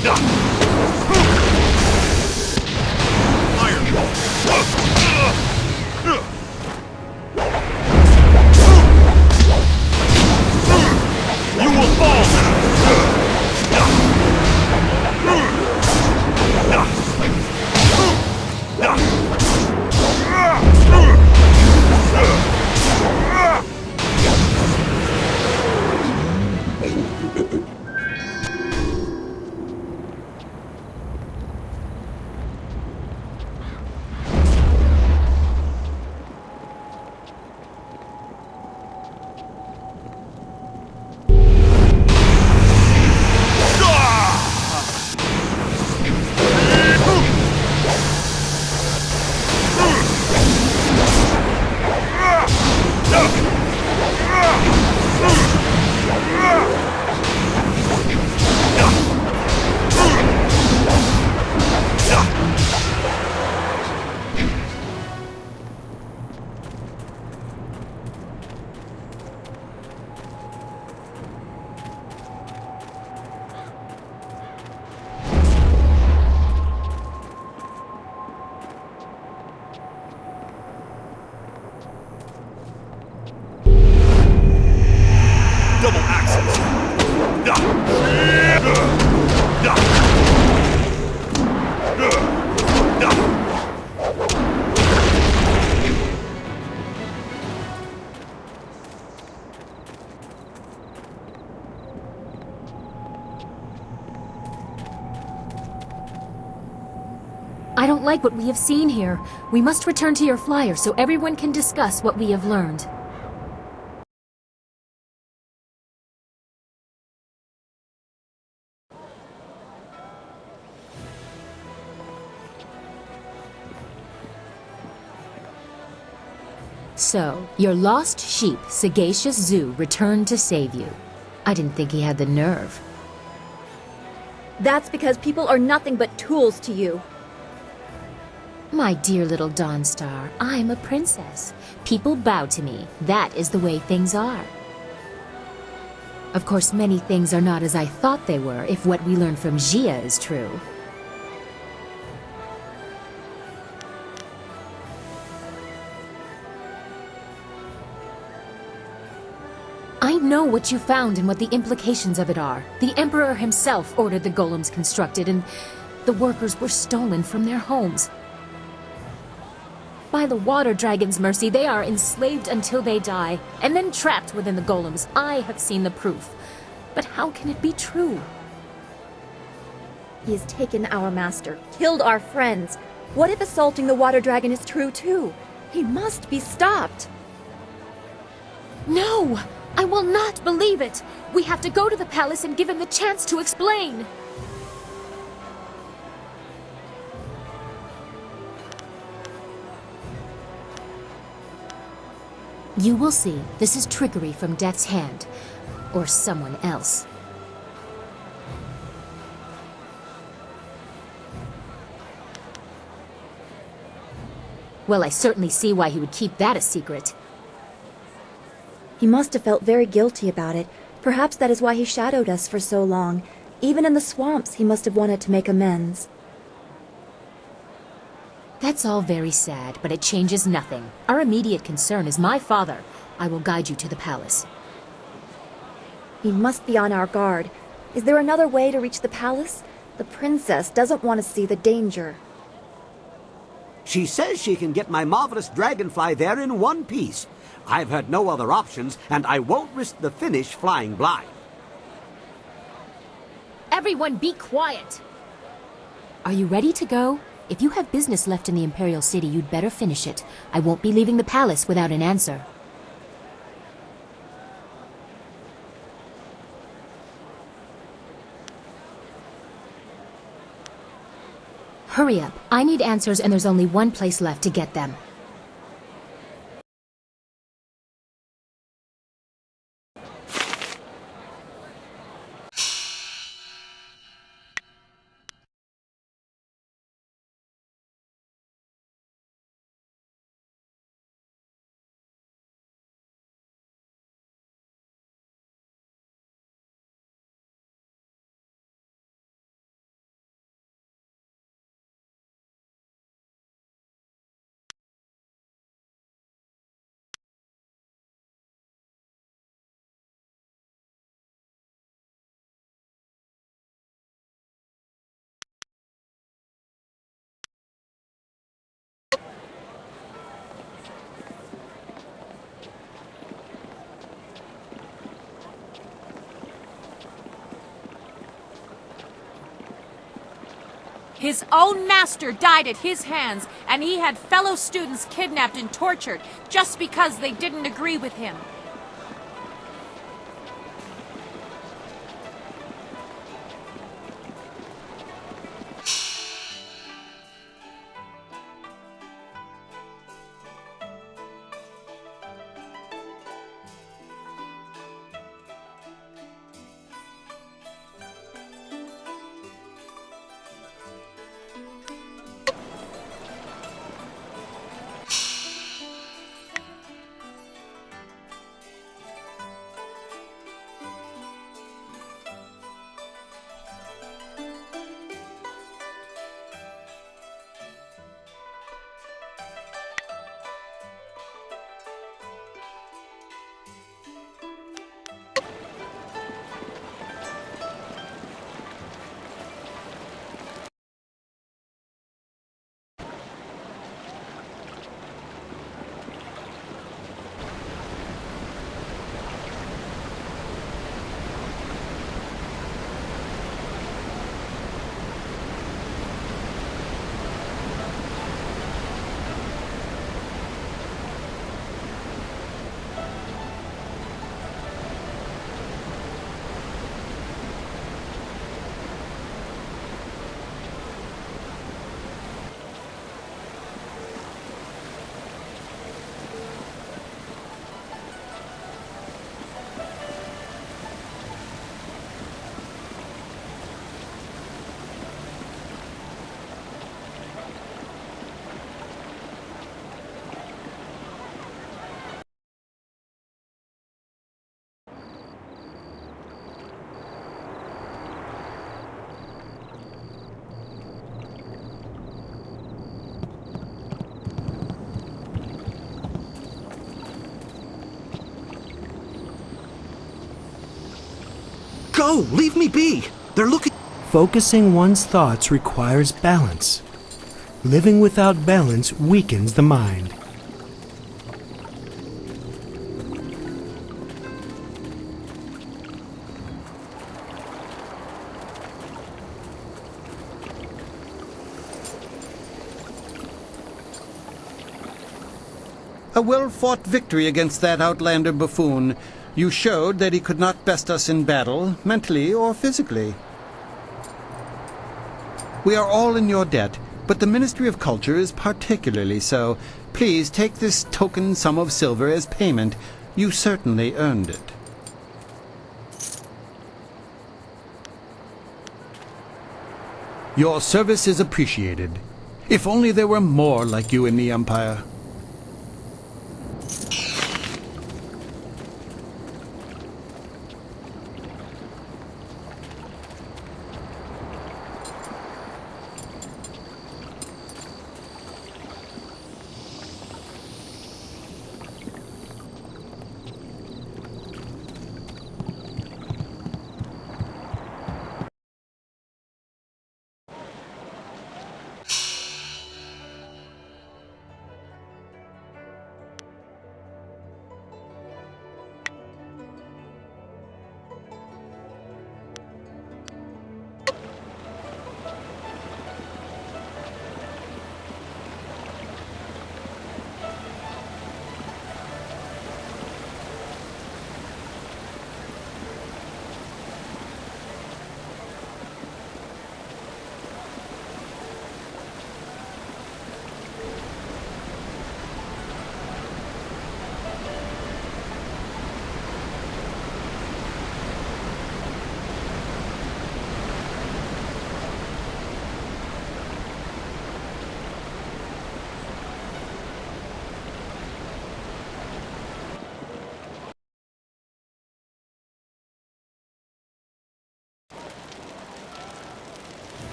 You will fall! Double axes! I don't like what we have seen here. We must return to your flyer so everyone can discuss what we have learned. So, your lost sheep, Sagacious Zoo, returned to save you. I didn't think he had the nerve. That's because people are nothing but tools to you. My dear little Dawnstar, I'm a princess. People bow to me. That is the way things are. Of course, many things are not as I thought they were, if what we learned from Gia is true. I know what you found and what the implications of it are. The Emperor himself ordered the golems constructed, and the workers were stolen from their homes. By the Water Dragon's mercy, they are enslaved until they die, and then trapped within the golems. I have seen the proof. But how can it be true? He has taken our master, killed our friends. What if assaulting the Water Dragon is true too? He must be stopped. No! I will not believe it! We have to go to the palace and give him the chance to explain! You will see. This is trickery from Death's hand. Or someone else. Well, I certainly see why he would keep that a secret. He must have felt very guilty about it. Perhaps that is why he shadowed us for so long. Even in the swamps, he must have wanted to make amends. That's all very sad, but it changes nothing. Our immediate concern is my father. I will guide you to the palace. He must be on our guard. Is there another way to reach the palace? The princess doesn't want to see the danger. She says she can get my marvelous dragonfly there in one piece. I've heard no other options, and I won't risk the finish flying blind. Everyone be quiet! Are you ready to go? If you have business left in the Imperial City, you'd better finish it. I won't be leaving the palace without an answer. Hurry up. I need answers, and there's only one place left to get them. His own master died at his hands, and he had fellow students kidnapped and tortured just because they didn't agree with him. Go! Leave me be! They're looking... Focusing one's thoughts requires balance. Living without balance weakens the mind. A well-fought victory against that outlander buffoon. You showed that he could not best us in battle, mentally or physically. We are all in your debt, but the Ministry of Culture is particularly so. Please take this token sum of silver as payment. You certainly earned it. Your service is appreciated. If only there were more like you in the Empire.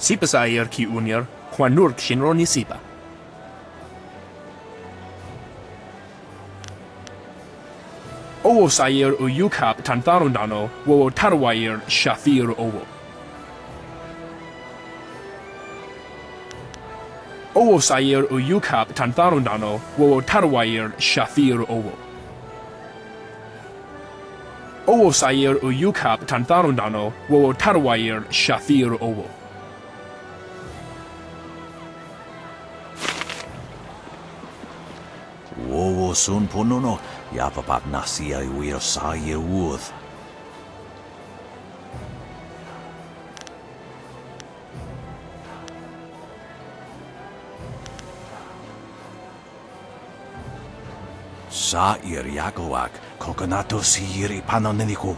Sipa sa ayer ki unir, Juanurk shinroni sipa. Owo sayer uyukap tantarundano, wo tarwayer shathir owo. Owo sair o yukap tantarundano, wo tarwair shathir owo. Owo sair o yukap tantarundano, wo tarwair shathir owo. Wowo sun pununo, yapapat nasia wir sair wuth. Sair yagoak, kokonato siri panoneniku.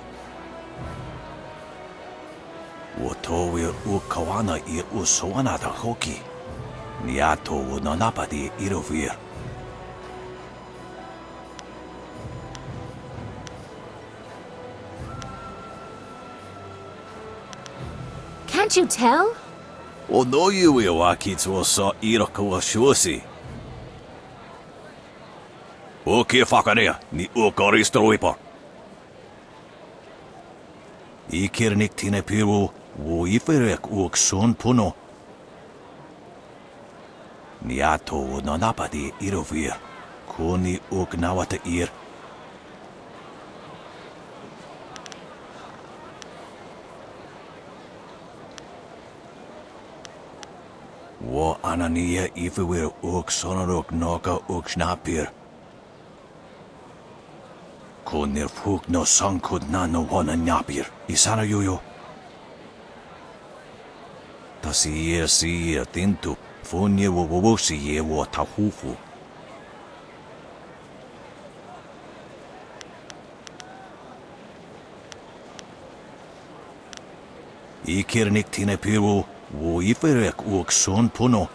Wotowir ukawana ir usoanata hoki. Niato wonanapadi irovir. Can't you tell? O no you wakits wo sa irako shusi. O ke fakarea ni o koristroipa. Ikirnik tine piru wo iferek uksun puno. Niato wo nanapadi irovir. Kuni uknawata ir. Wo anania ifewir uk sonaruk noka uk snapir. Kunir fuk no sankud na no wana nyapir. Isana yuyo. Tasir tintu. Funye wo wowosi wo tahufu. Ikirnik tine piru. Wo iferek uk son puno.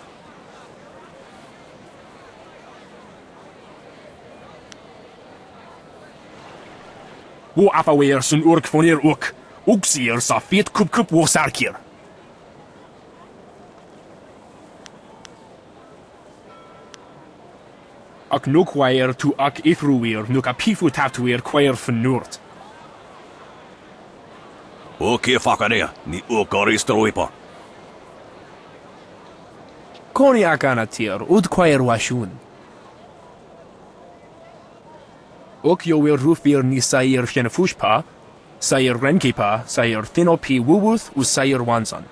Wo afaweer sun urk fonir uk. Uksier sa fit kup wo sarkir. Ak nukwaer tu ak ifruweer nuk a pifu taptuweer kwaer fenurt. O ke fakarea ni o koristroipa. Koni akanatir ud kwaer washun. Ok yower rufir ni sair shenefushpa, sair renkipa, sair thinopi wuwuth u sair wansan.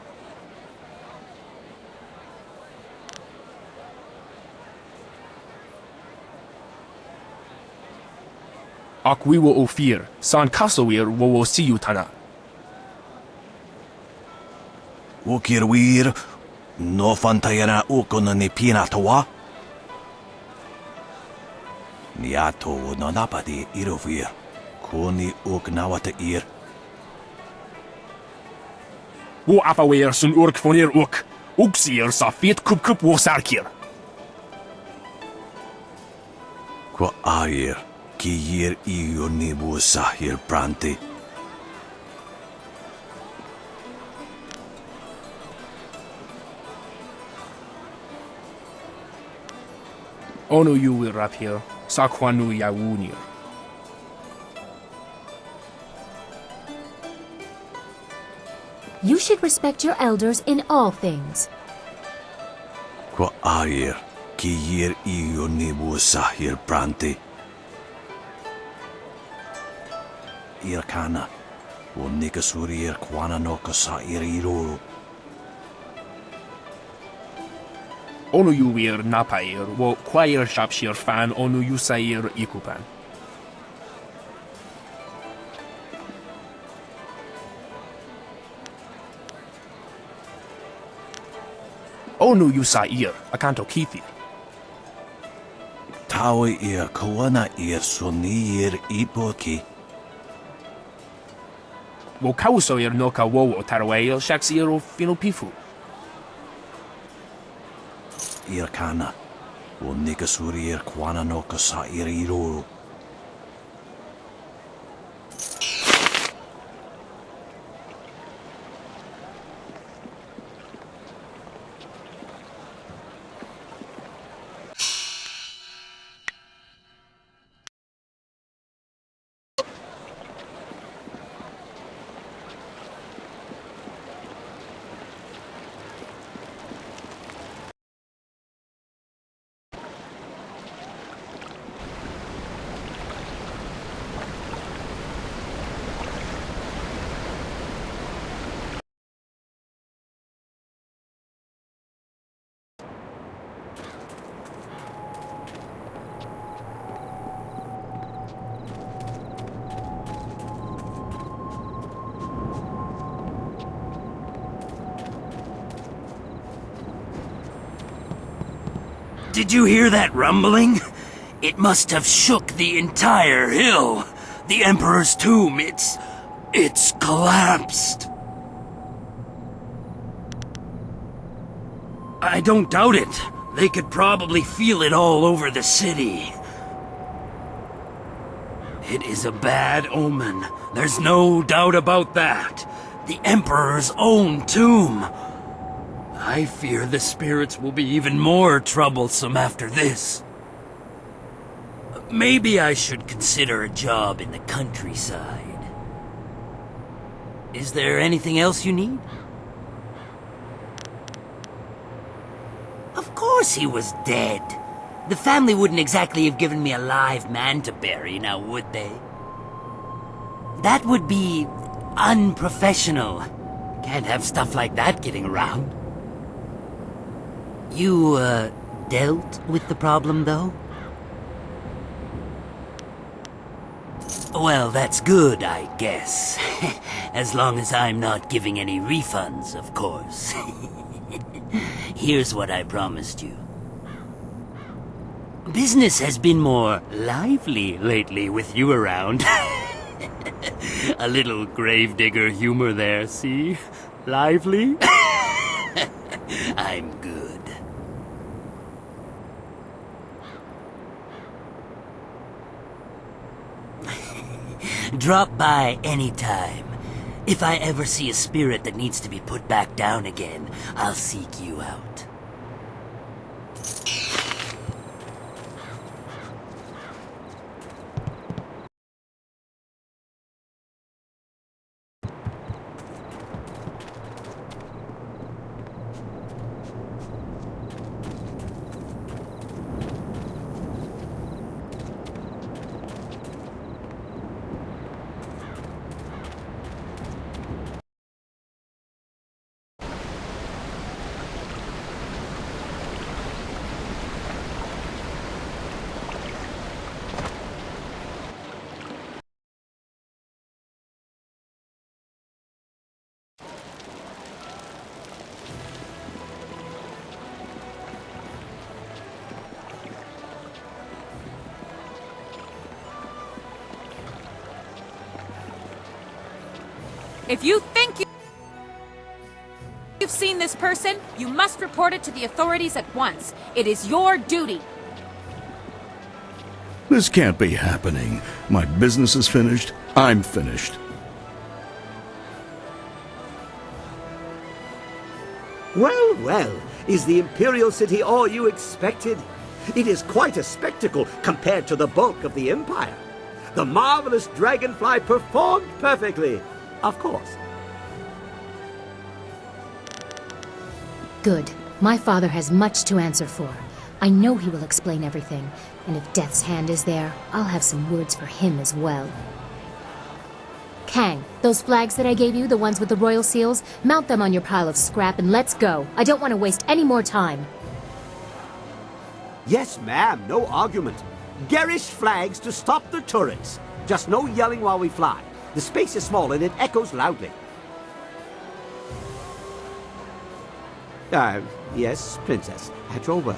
Ak wiwo ofir, san kasowir wo siyutana. O kirwir. No fantayana ukona ni pinatoa. Niato nanapadi irovir. Kuni uknawata ir. Wo afaweer sun urk fonir uk. Uksier sa fit kup wo sarkir. Kwa air. Kiir iyo ni sahir branti. Ono yu wirapir, sakwanu yawunir. You should respect your elders in all things. Kwa air. Kiir iyo ni sahir branti. Irkana. O nikasurir kwana no kasa iriro. Ono yu wir napair, wo kwaer shapshir fan onu yu sair ikupan. Onu yu sair, akanto kithir. Tawi ir kawana ir sonir ipoki. Wo kausoir no ka wowo tarawail shaksir o finopifu. Irkana. O nikasurir kwana no kasa iriro. Did you hear that rumbling? It must have shook the entire hill. The Emperor's tomb, it's collapsed. I don't doubt it. They could probably feel it all over the city. It is a bad omen. There's no doubt about that. The Emperor's own tomb. I fear the spirits will be even more troublesome after this. Maybe I should consider a job in the countryside. Is there anything else you need? Of course he was dead. The family wouldn't exactly have given me a live man to bury, now would they? That would be unprofessional. Can't have stuff like that getting around. You, dealt with the problem, though? Well, that's good, I guess. As long as I'm not giving any refunds, of course. Here's what I promised you. Business has been more lively lately with you around. A little gravedigger humor there, see? Lively? I'm good. Drop by anytime. If I ever see a spirit that needs to be put back down again, I'll seek you out. If you think you've seen this person, you must report it to the authorities at once. It is your duty. This can't be happening. My business is finished. I'm finished. Well, well, is the Imperial City all you expected? It is quite a spectacle compared to the bulk of the Empire. The marvelous dragonfly performed perfectly, of course. Good. My father has much to answer for. I know he will explain everything, and if Death's Hand is there, I'll have some words for him as well. Kang, those flags that I gave you, the ones with the royal seals, mount them on your pile of scrap and let's go. I don't want to waste any more time. Yes, ma'am, no argument. Garish flags to stop the turrets. Just no yelling while we fly. The space is small and it echoes loudly. Yes, Princess, at your word.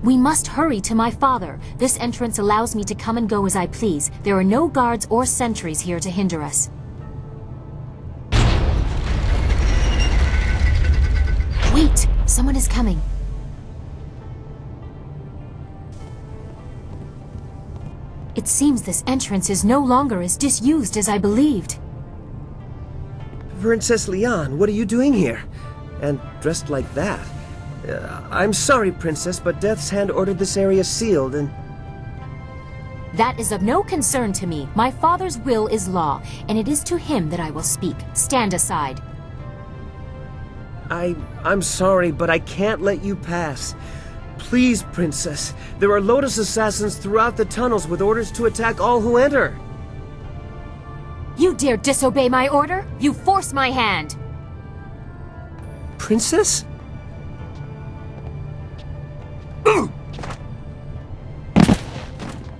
We must hurry to my father. This entrance allows me to come and go as I please. There are no guards or sentries here to hinder us. Wait! Someone is coming. It seems this entrance is no longer as disused as I believed. Princess Leon, what are you doing here? And dressed like that? I'm sorry, Princess, but Death's Hand ordered this area sealed and... That is of no concern to me. My father's will is law, and it is to him that I will speak. Stand aside. I'm sorry, but I can't let you pass. Please, Princess. There are Lotus assassins throughout the tunnels with orders to attack all who enter. You dare disobey my order? You force my hand! Princess?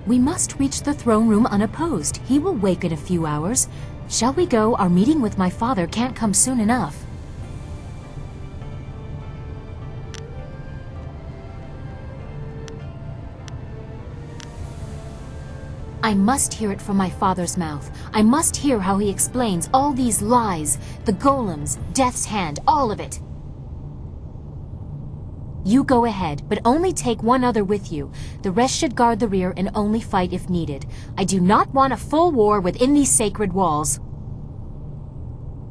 We must reach the throne room unopposed. He will wake in a few hours. Shall we go? Our meeting with my father can't come soon enough. I must hear it from my father's mouth. I must hear how he explains all these lies, the golems, Death's Hand, all of it. You go ahead, but only take one other with you. The rest should guard the rear and only fight if needed. I do not want a full war within these sacred walls.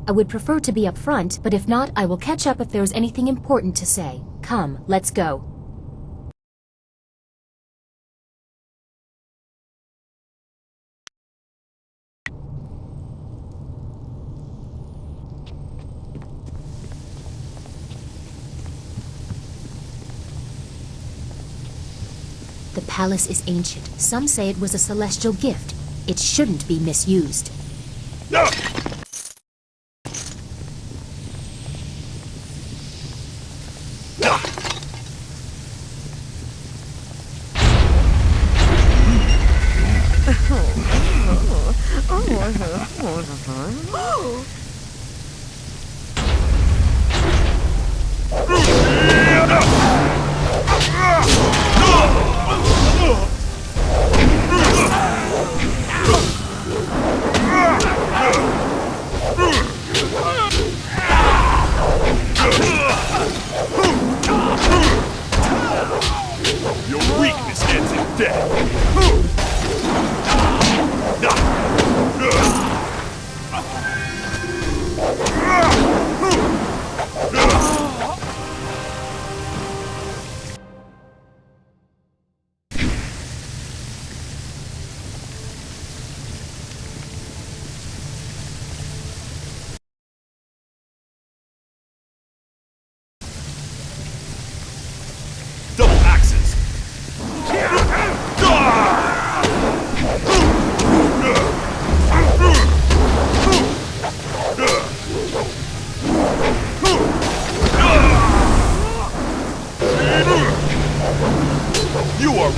I would prefer to be up front, but if not, I will catch up if there is anything important to say. Come, let's go. The palace is ancient. Some say it was a celestial gift. It shouldn't be misused. Your weakness ends in death. Double axes. You are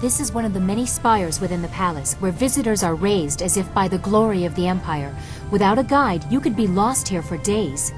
This is one of the many spires within the palace, where visitors are raised as if by the glory of the Empire. Without a guide, you could be lost here for days.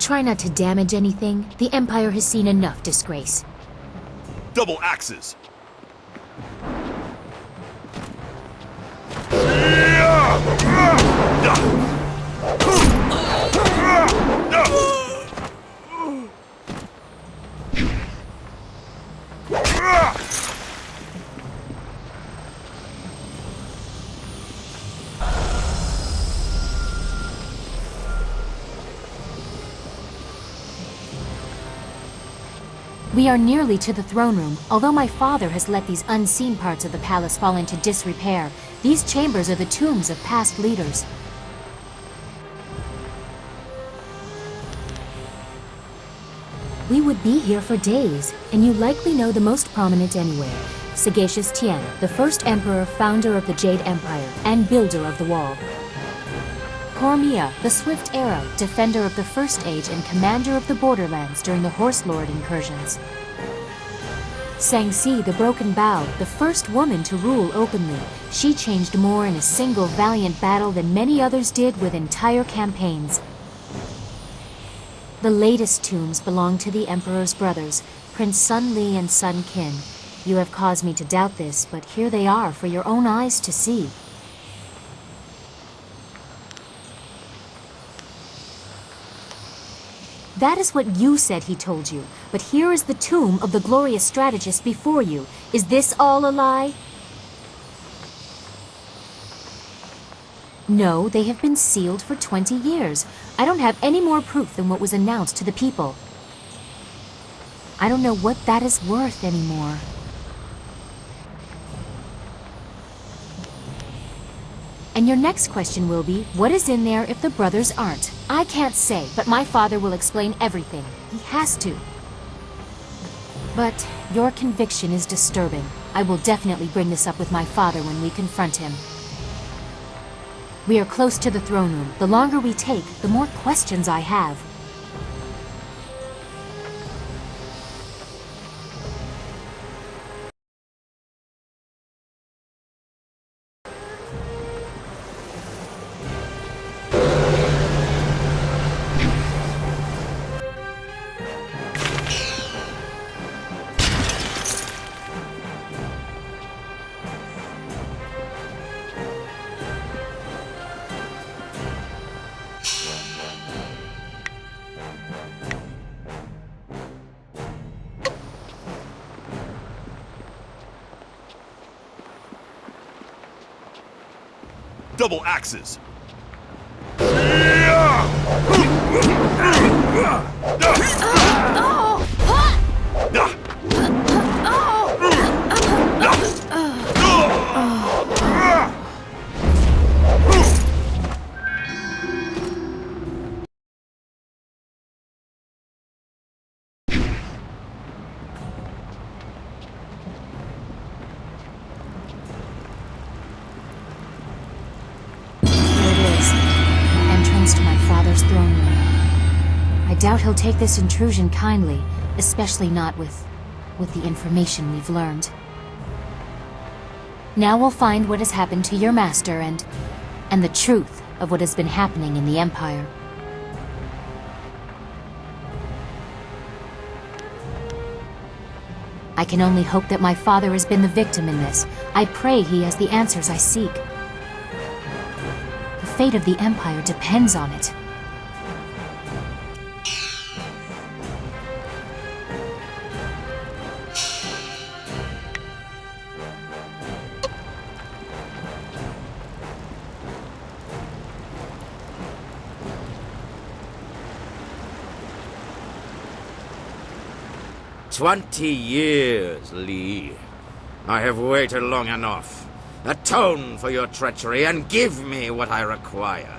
try not to damage anything. The Empire has seen enough disgrace. Double axes. We are nearly to the throne room. Although my father has let these unseen parts of the palace fall into disrepair, these chambers are the tombs of past leaders. We would be here for days, and you likely know the most prominent anywhere. Sagacious Tien, the first emperor, founder of the Jade Empire, and builder of the wall. Cormia, the Swift Arrow, defender of the First Age and commander of the Borderlands during the Horse Lord incursions. Sangsi, the Broken Bow, the first woman to rule openly. She changed more in a single valiant battle than many others did with entire campaigns. The latest tombs belong to the Emperor's brothers, Prince Sun Li and Sun Qin. You have caused me to doubt this, but here they are for your own eyes to see. That is what you said he told you, but here is the tomb of the glorious strategist before you. Is this all a lie? No, they have been sealed for 20 years. I don't have any more proof than what was announced to the people. I don't know what that is worth anymore. And your next question will be, what is in there if the brothers aren't? I can't say, but my father will explain everything. He has to. But your conviction is disturbing. I will definitely bring this up with my father when we confront him. We are close to the throne room. The longer we take, the more questions I have. Double axes. To my father's throne room. I doubt he'll take this intrusion kindly, especially not with the information we've learned. Now we'll find what has happened to your master and the truth of what has been happening in the Empire. I can only hope that my father has been the victim in this. I pray he has the answers I seek. The fate of the Empire depends on it. "20 years, Li. I have waited long enough. Atone for your treachery and give me what I require."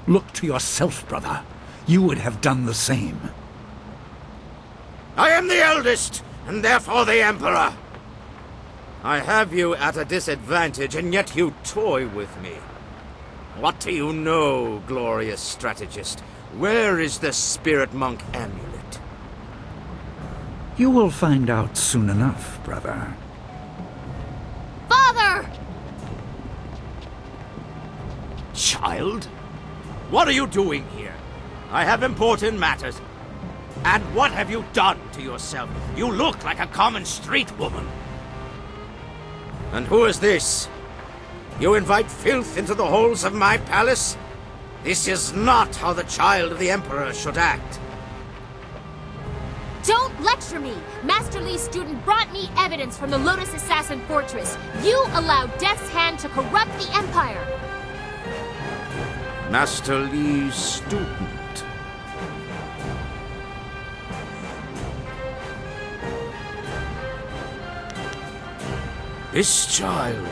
Look to yourself, brother. You would have done the same. I am the eldest, and therefore the Emperor. I have you at a disadvantage, and yet you toy with me. What do you know, glorious strategist? Where is the Spirit Monk amulet? You will find out soon enough, brother. Father! Child? What are you doing here? I have important matters. And what have you done to yourself? You look like a common street woman. And who is this? You invite filth into the halls of my palace? This is not how the child of the Emperor should act. Don't lecture me! Master Li's student brought me evidence from the Lotus Assassin Fortress. You allowed Death's Hand to corrupt the Empire! Master Li's student. This child,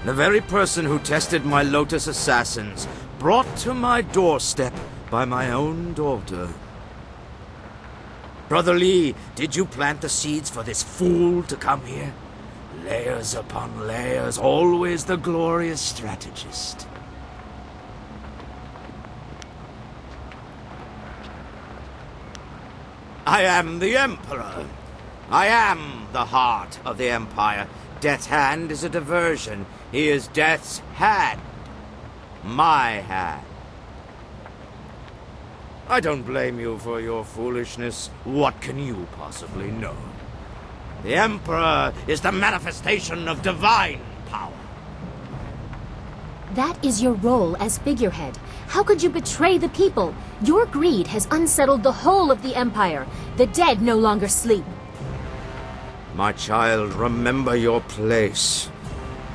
the very person who tested my Lotus Assassins, brought to my doorstep by my own daughter. Brother Li, did you plant the seeds for this fool to come here? Layers upon layers, always the glorious strategist. I am the Emperor. I am the heart of the Empire. Death's Hand is a diversion. He is Death's Hand. My hand. I don't blame you for your foolishness. What can you possibly know? The Emperor is the manifestation of divine power. That is your role as figurehead. How could you betray the people? Your greed has unsettled the whole of the Empire. The dead no longer sleep. My child, remember your place.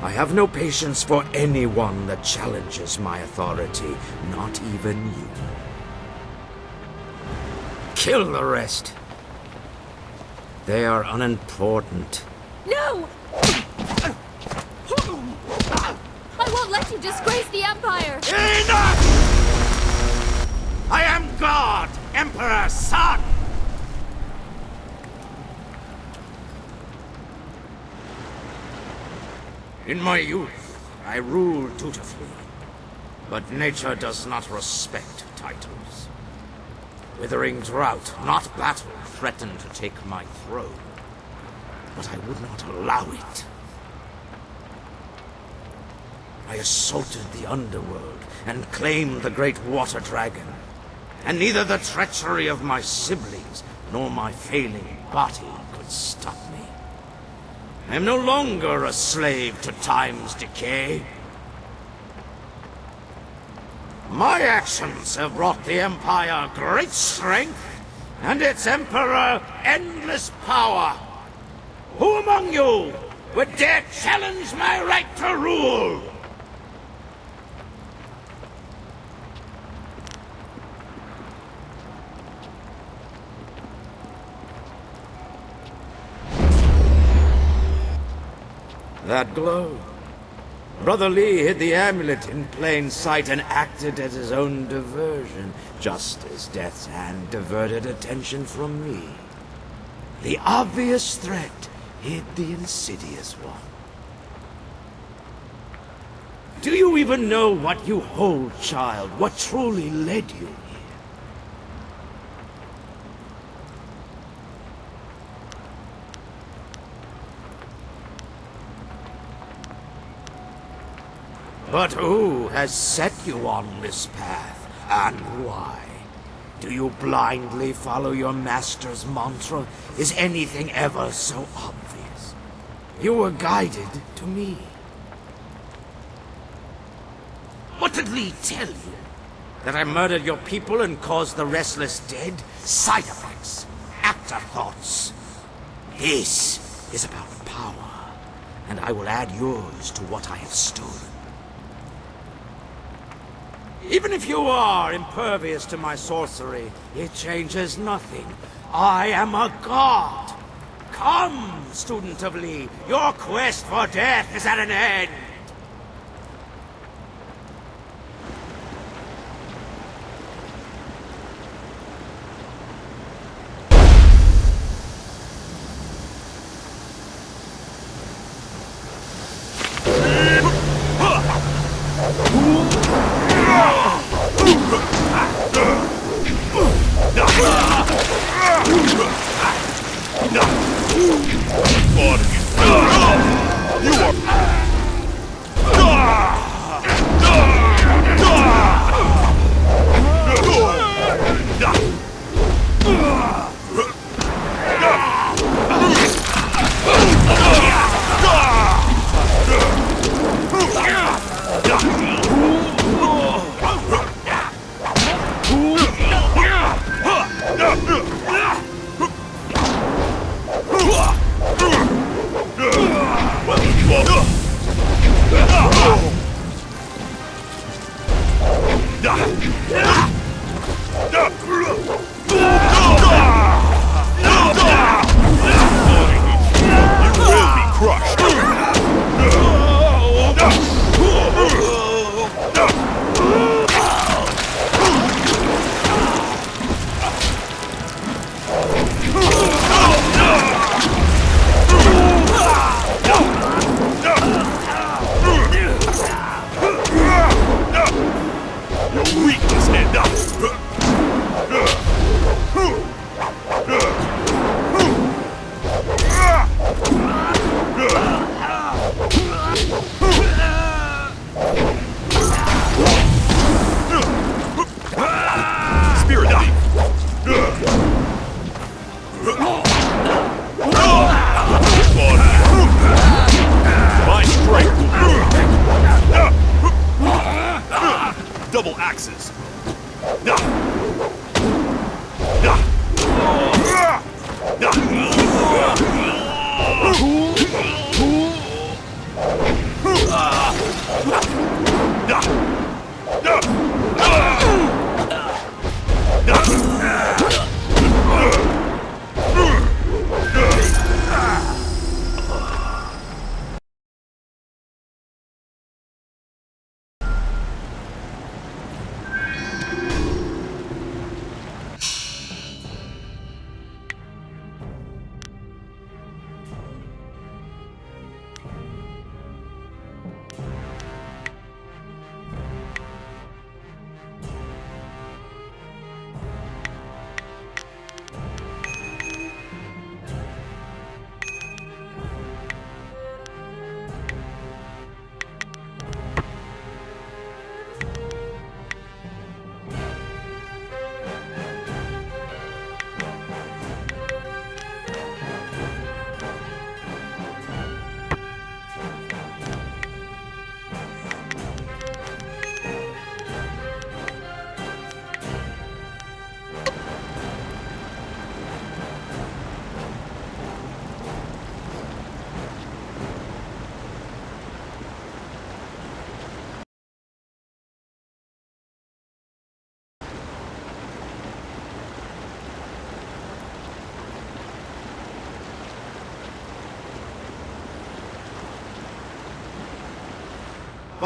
I have no patience for anyone that challenges my authority, not even you. Kill the rest. They are unimportant. No! I won't let you disgrace the Empire! Enough! I am God, Emperor's son! In my youth, I ruled dutifully, but nature does not respect titles. Withering drought, not battle, threatened to take my throne, but I would not allow it. I assaulted the underworld and claimed the great water dragon, and neither the treachery of my siblings nor my failing body could stop me. I am no longer a slave to time's decay. My actions have brought the Empire great strength, and its Emperor endless power. Who among you would dare challenge my right to rule? That glow. Brother Li hid the amulet in plain sight and acted as his own diversion, just as Death's Hand diverted attention from me. The obvious threat hid the insidious one. Do you even know what you hold, child? What truly led you here? But who has set you on this path, and why? Do you blindly follow your master's mantra? Is anything ever so obvious? You were guided to me. What did Li tell you? That I murdered your people and caused the restless dead? Side effects, afterthoughts. This is about power, and I will add yours to what I have stolen. Even if you are impervious to my sorcery, it changes nothing. I am a god. Come, student of Li, your quest for death is at an end.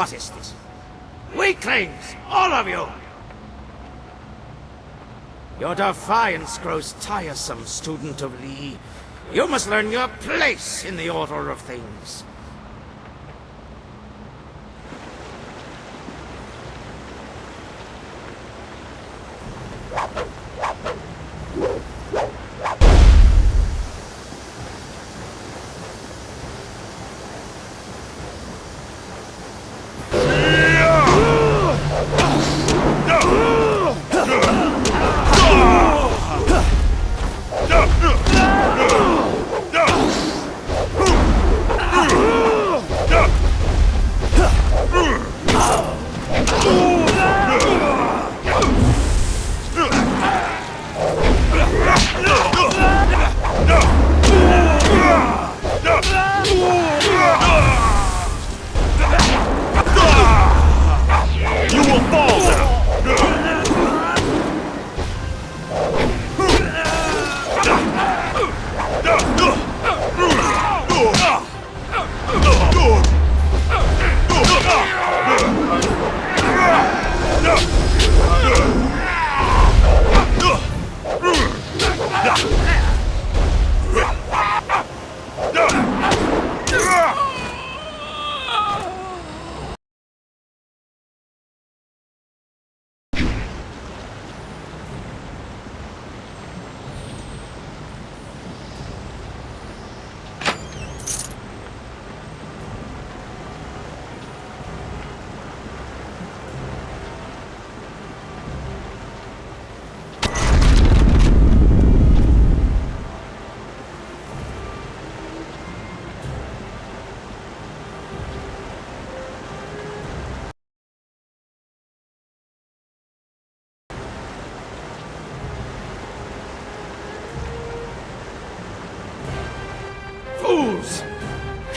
What is this? Weaklings! All of you! Your defiance grows tiresome, student of Lee. You must learn your place in the order of things.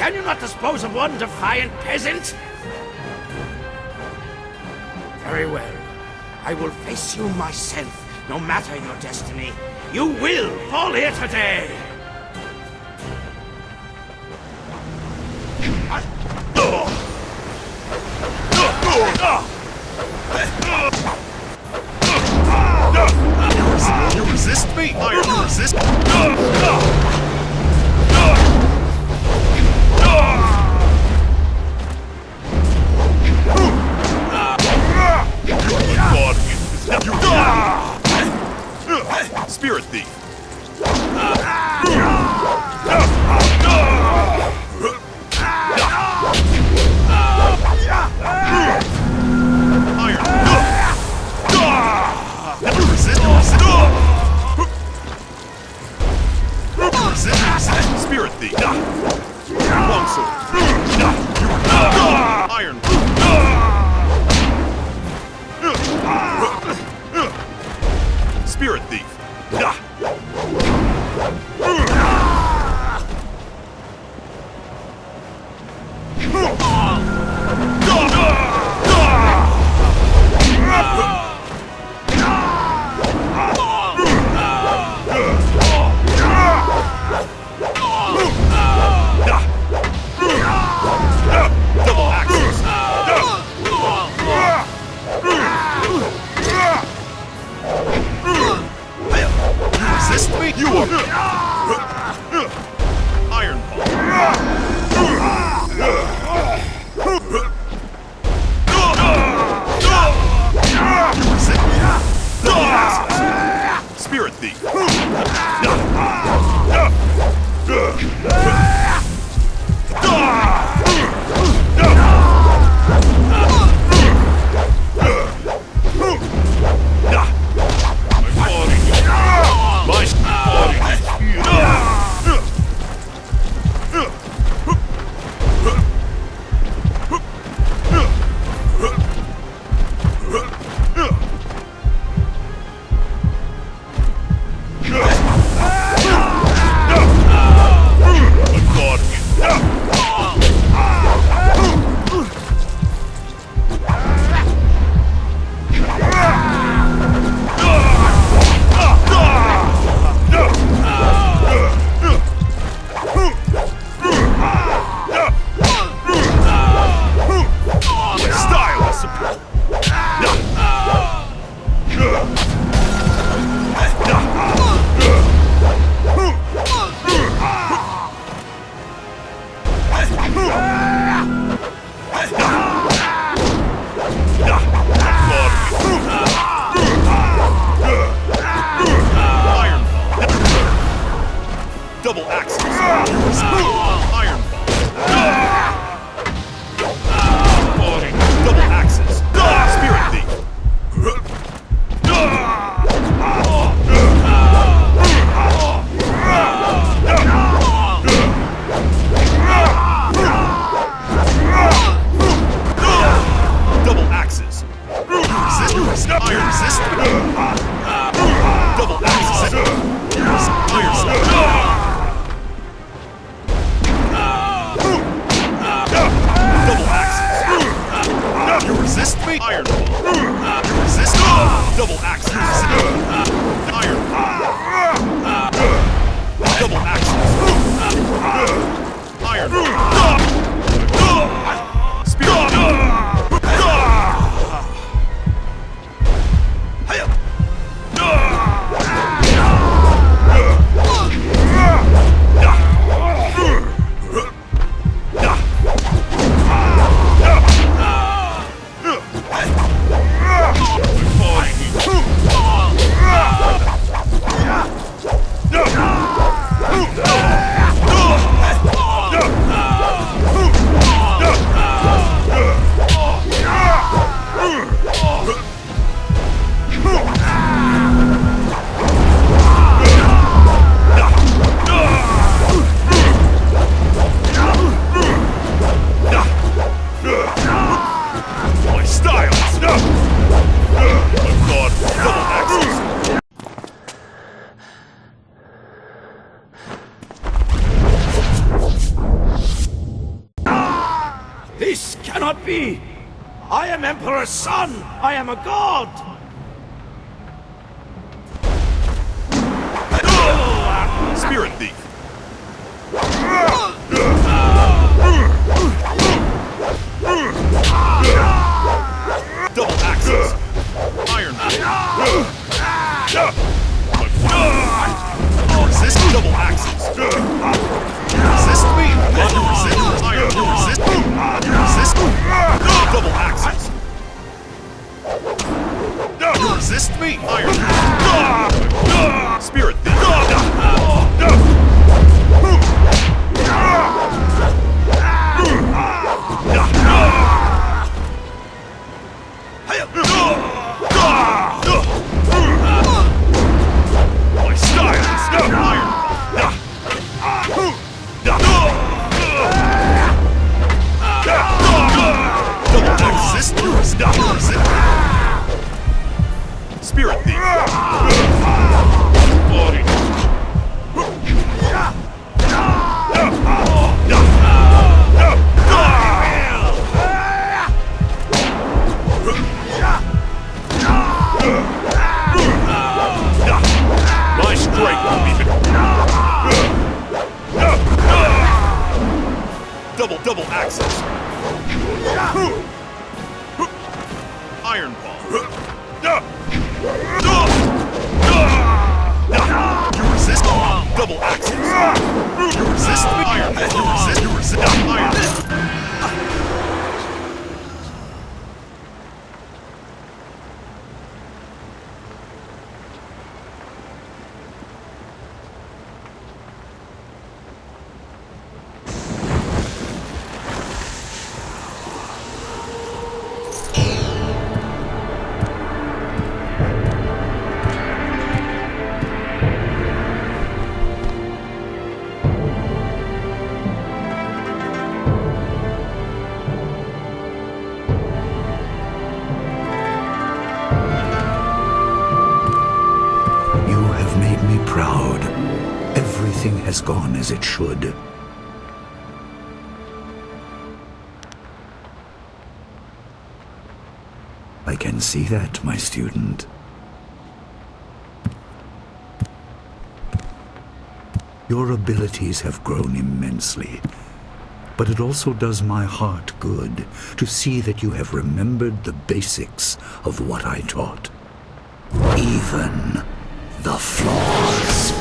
Can you not dispose of one defiant peasant? Very well. I will face you myself, no matter your destiny. You will fall here today! You resist me? You resist? Spirit thief. Spirit thief. Longsword. Iron. Spirit thief. Double axes. Resist me? You are Iron Paw. Spirit thief. My body. be? I am Emperor's son! I am a god! Spirit Thief! Double axes! Iron Resist double axes! Resist me! Resist iron! Resist! Resist! Double axes! Resist me! Iron! Spirit Thief! My style is iron! Double resist! Resist! Spirit Thief! Body! My strength will be double axes. Iron Ball. You resist double axes. You resist me. Iron Ball. You resist iron. Proud. Everything has gone as it should. I can see that, my student. Your abilities have grown immensely, but it also does my heart good to see that you have remembered the basics of what I taught. Even the flaws.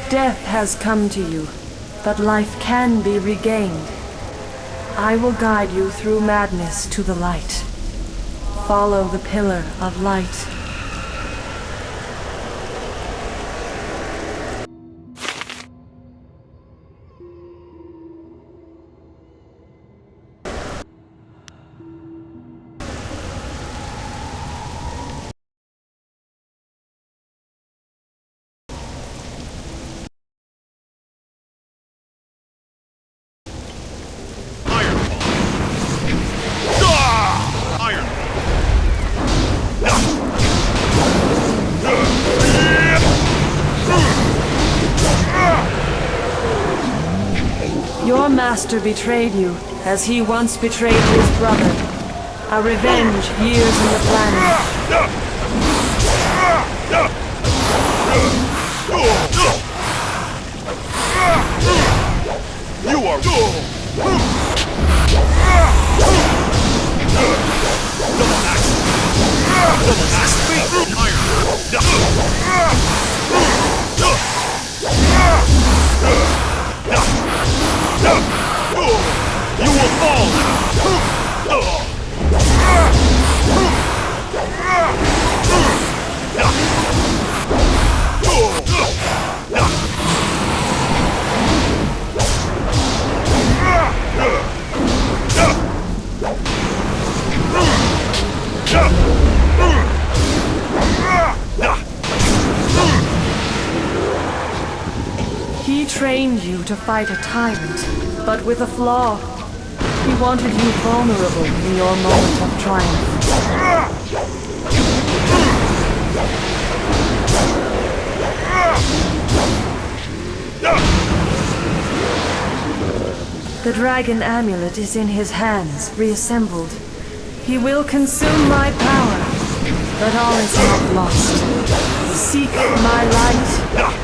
Death has come to you, but life can be regained. I will guide you through madness to the light. Follow the pillar of light. Your master betrayed you, as he once betrayed his brother. A revenge years in the planning. You are double axe. Double axe speed. You will fall now. trained you to fight a tyrant, but with a flaw. He wanted you vulnerable in your moment of triumph. The dragon amulet is in his hands, reassembled. He will consume my power, but all is not lost. Seek my light.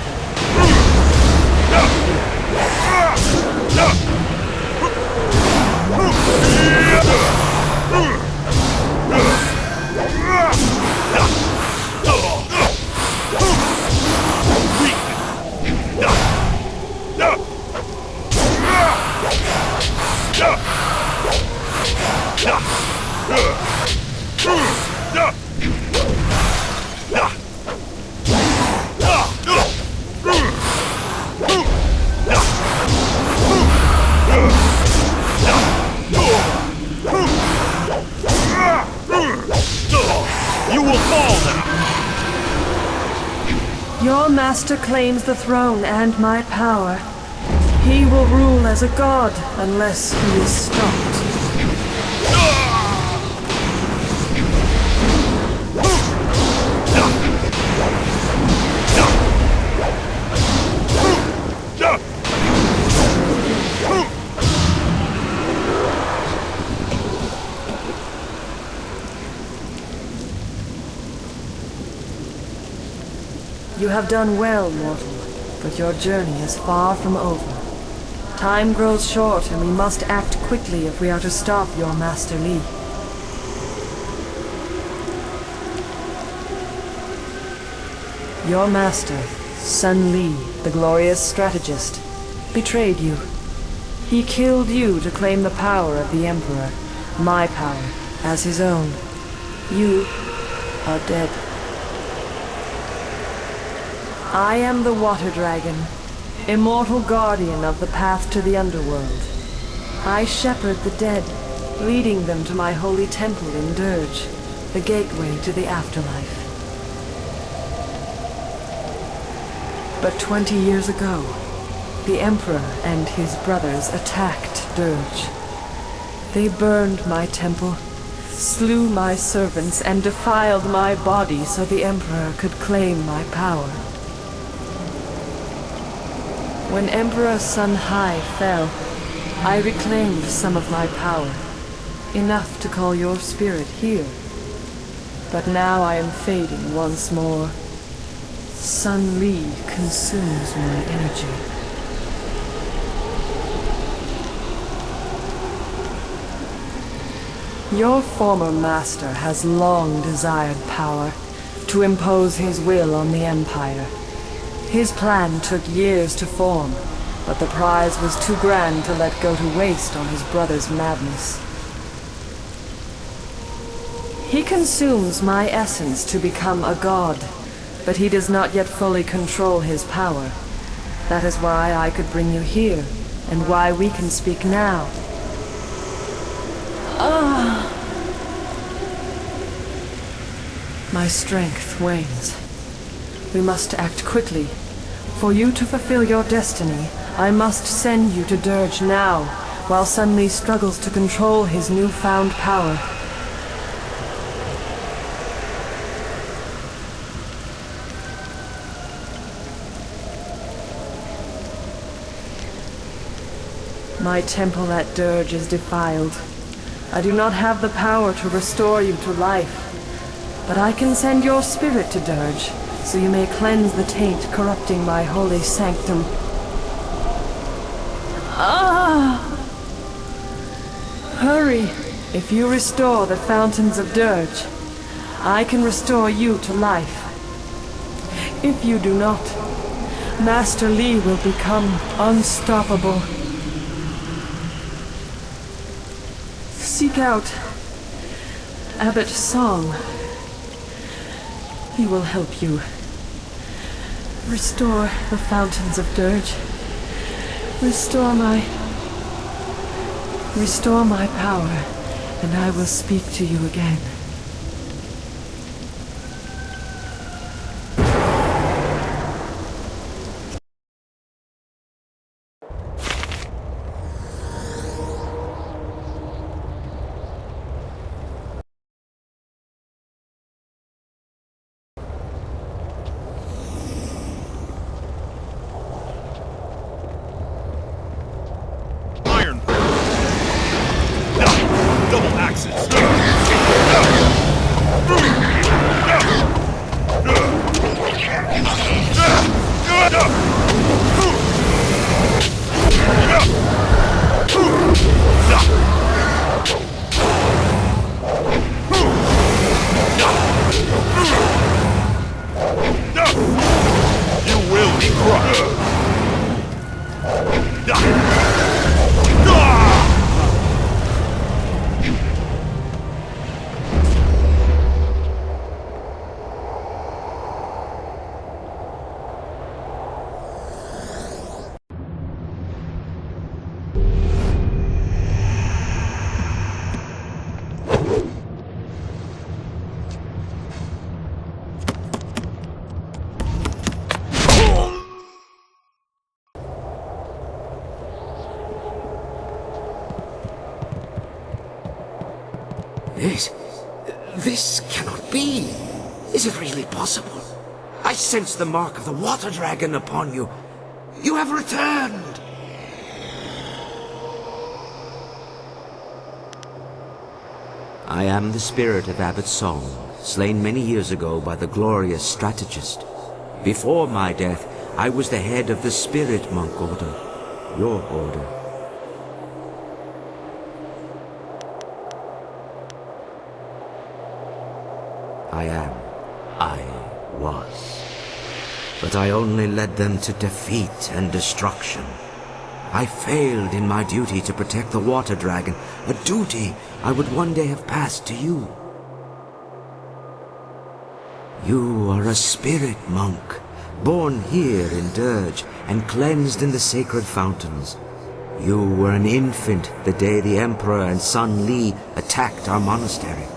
You will fall now! Your master claims the throne and my power. He will rule as a god unless he is stopped. You have done well, mortal, but your journey is far from over. Time grows short, and we must act quickly if we are to stop your Master Li. Your master, Sun Li, the glorious strategist, betrayed you. He killed you to claim the power of the Emperor, my power, as his own. You are dead. I am the Water Dragon, immortal guardian of the path to the underworld. I shepherd the dead, leading them to my holy temple in Dirge, the gateway to the afterlife. But 20 years ago, the Emperor and his brothers attacked Dirge. They burned my temple, slew my servants, and defiled my body so the Emperor could claim my power. When Emperor Sun Hai fell, I reclaimed some of my power, enough to call your spirit here. But now I am fading once more. Sun Li consumes my energy. Your former master has long desired power, to impose his will on the Empire. His plan took years to form, but the prize was too grand to let go to waste on his brother's madness. He consumes my essence to become a god, but he does not yet fully control his power. That is why I could bring you here, and why we can speak now. My strength wanes. We must act quickly. For you to fulfill your destiny, I must send you to Dirge now, while Sun Li struggles to control his newfound power. My temple at Dirge is defiled. I do not have the power to restore you to life, but I can send your spirit to Dirge, so you may cleanse the taint corrupting my holy sanctum. Hurry! If you restore the fountains of Dirge, I can restore you to life. If you do not, Master Li will become unstoppable. Seek out Abbot Song. He will help you. Restore the fountains of Dirge. Restore my power, and I will speak to you again. This cannot be. Is it really possible? I sense the mark of the water dragon upon you. You have returned! I am the spirit of Abbot Song, slain many years ago by the glorious strategist. Before my death, I was the head of the Spirit Monk Order, your order. I was. But I only led them to defeat and destruction. I failed in my duty to protect the water dragon, a duty I would one day have passed to you. You are a spirit monk, born here in Dirge and cleansed in the sacred fountains. You were an infant the day the Emperor and Sun Li attacked our monastery.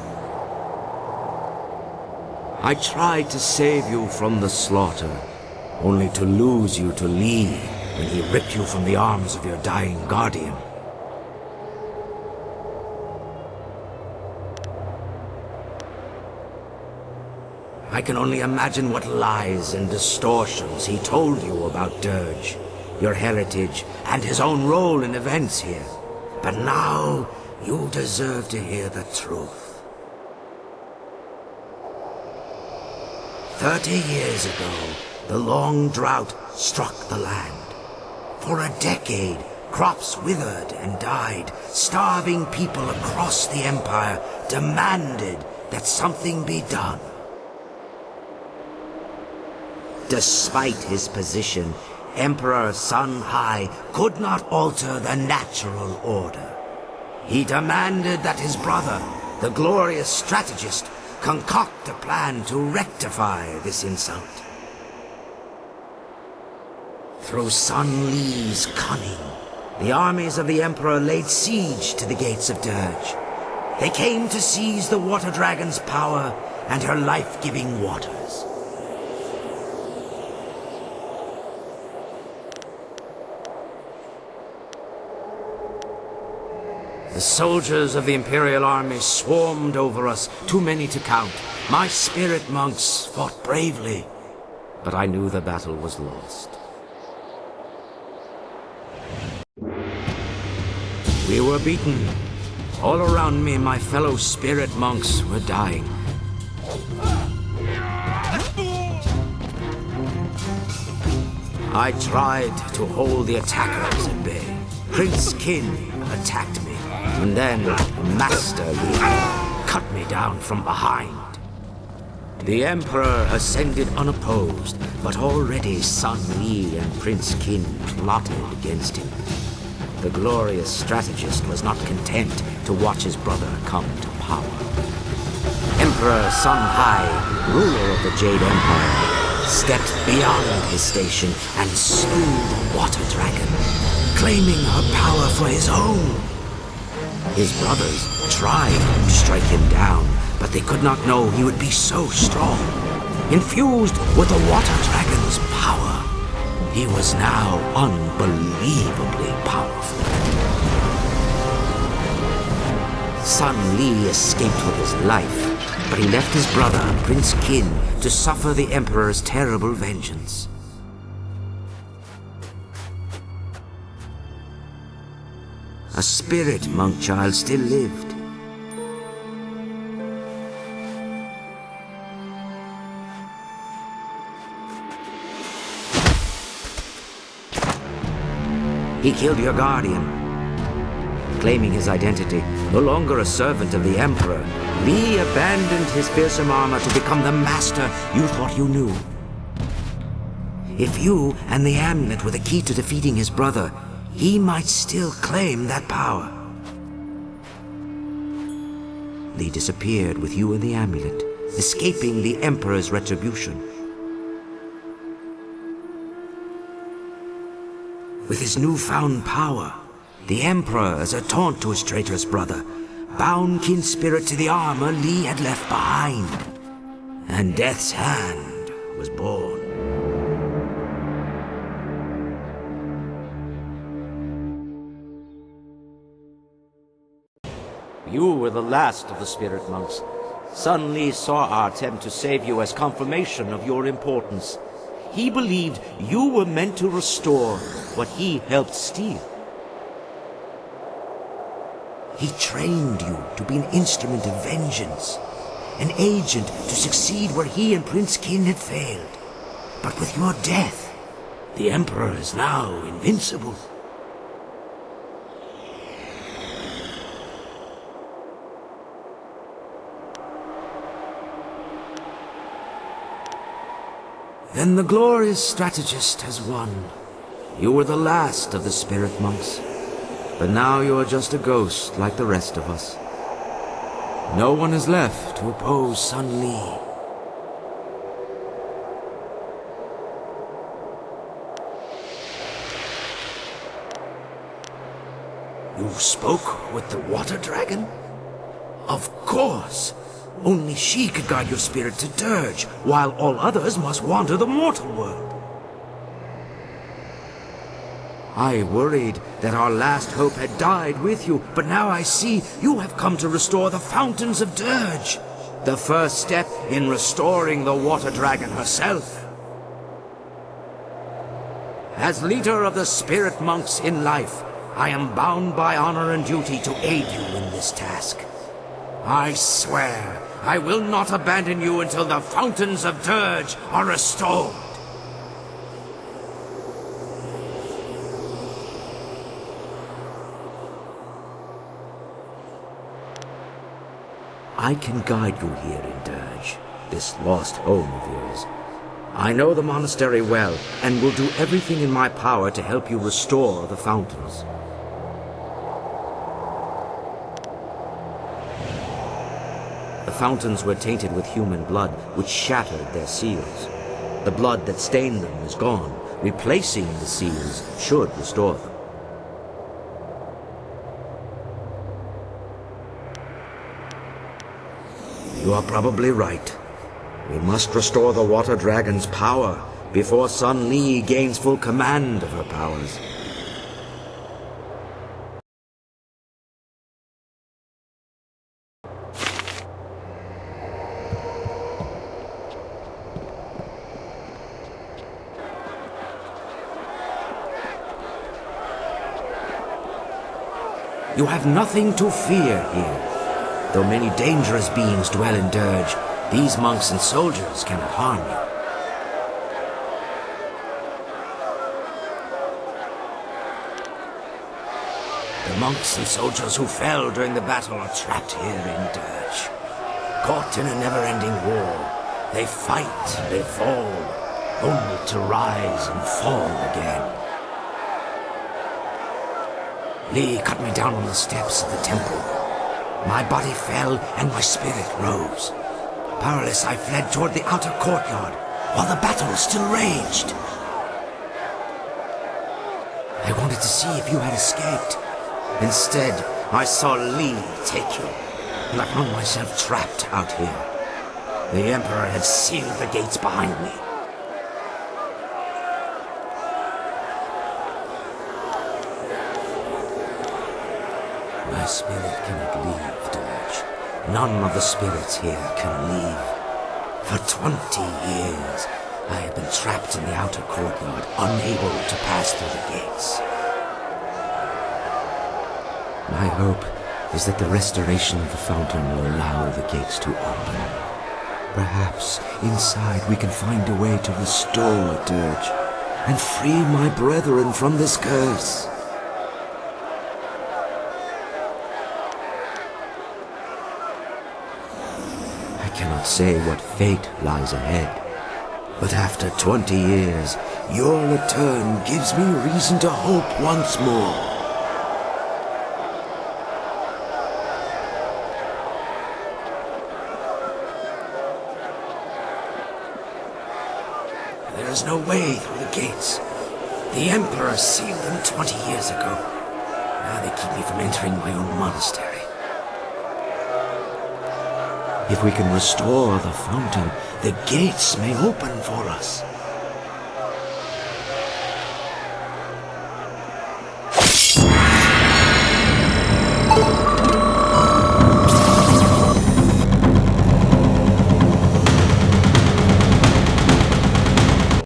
I tried to save you from the slaughter, only to lose you to Li when he ripped you from the arms of your dying guardian. I can only imagine what lies and distortions he told you about Dirge, your heritage, and his own role in events here. But now, you deserve to hear the truth. 30 years ago, the long drought struck the land. For a decade, crops withered and died. Starving people across the Empire demanded that something be done. Despite his position, Emperor Sun Hai could not alter the natural order. He demanded that his brother, the glorious strategist, concoct a plan to rectify this insult. Through Sun Li's cunning, the armies of the Emperor laid siege to the gates of Dirge. They came to seize the Water Dragon's power and her life-giving waters. The soldiers of the Imperial Army swarmed over us, too many to count. My spirit monks fought bravely, but I knew the battle was lost. We were beaten. All around me, my fellow spirit monks were dying. I tried to hold the attackers at bay. Prince Qin attacked me. And then Master Li cut me down from behind. The Emperor ascended unopposed, but already Sun Li and Prince Qin plotted against him. The glorious strategist was not content to watch his brother come to power. Emperor Sun Hai, ruler of the Jade Empire, stepped beyond his station and slew the Water Dragon, claiming her power for his own. His brothers tried to strike him down, but they could not know he would be so strong. Infused with the Water Dragon's power, he was now unbelievably powerful. Sun Li escaped with his life, but he left his brother, Prince Qin, to suffer the Emperor's terrible vengeance. A spirit monk child still lived. He killed your guardian. Claiming his identity, no longer a servant of the Emperor, Li abandoned his fearsome armor to become the master you thought you knew. If you and the amulet were the key to defeating his brother, he might still claim that power. Li disappeared with you and the amulet, escaping the Emperor's retribution. With his newfound power, the Emperor, as a taunt to his traitorous brother, bound Qin's spirit to the armor Li had left behind. And Death's Hand was born. You were the last of the spirit monks. Sun Li saw our attempt to save you as confirmation of your importance. He believed you were meant to restore what he helped steal. He trained you to be an instrument of vengeance, an agent to succeed where he and Prince Qin had failed. But with your death, the Emperor is now invincible. Then the glorious strategist has won. You were the last of the spirit monks. But now you are just a ghost like the rest of us. No one is left to oppose Sun Li. You spoke with the water dragon? Of course! Only she could guide your spirit to Dirge, while all others must wander the mortal world. I worried that our last hope had died with you, but now I see you have come to restore the fountains of Dirge. The first step in restoring the water dragon herself. As leader of the spirit monks in life, I am bound by honor and duty to aid you in this task. I swear I will not abandon you until the fountains of Dirge are restored. I can guide you here in Dirge, this lost home of yours. I know the monastery well, and will do everything in my power to help you restore the fountains. The fountains were tainted with human blood, which shattered their seals. The blood that stained them is gone. Replacing the seals should restore them. You are probably right. We must restore the Water Dragon's power before Sun Li gains full command of her powers. You have nothing to fear here. Though many dangerous beings dwell in Dirge, these monks and soldiers cannot harm you. The monks and soldiers who fell during the battle are trapped here in Dirge. Caught in a never-ending war, they fight, they fall, only to rise and fall again. Li cut me down on the steps of the temple. My body fell and my spirit rose. Powerless, I fled toward the outer courtyard, while the battle still raged. I wanted to see if you had escaped. Instead, I saw Li take you, and I found myself trapped out here. The Emperor had sealed the gates behind me. My spirit cannot leave Dirge. None of the spirits here can leave. For 20 years, I have been trapped in the outer courtyard, unable to pass through the gates. My hope is that the restoration of the fountain will allow the gates to open. Perhaps inside we can find a way to restore Dirge and free my brethren from this curse. I cannot say what fate lies ahead, but after 20 years, your return gives me reason to hope once more. There is no way through the gates. The Emperor sealed them 20 years ago. Now they keep me from entering my own monastery. If we can restore the fountain, the gates may open for us.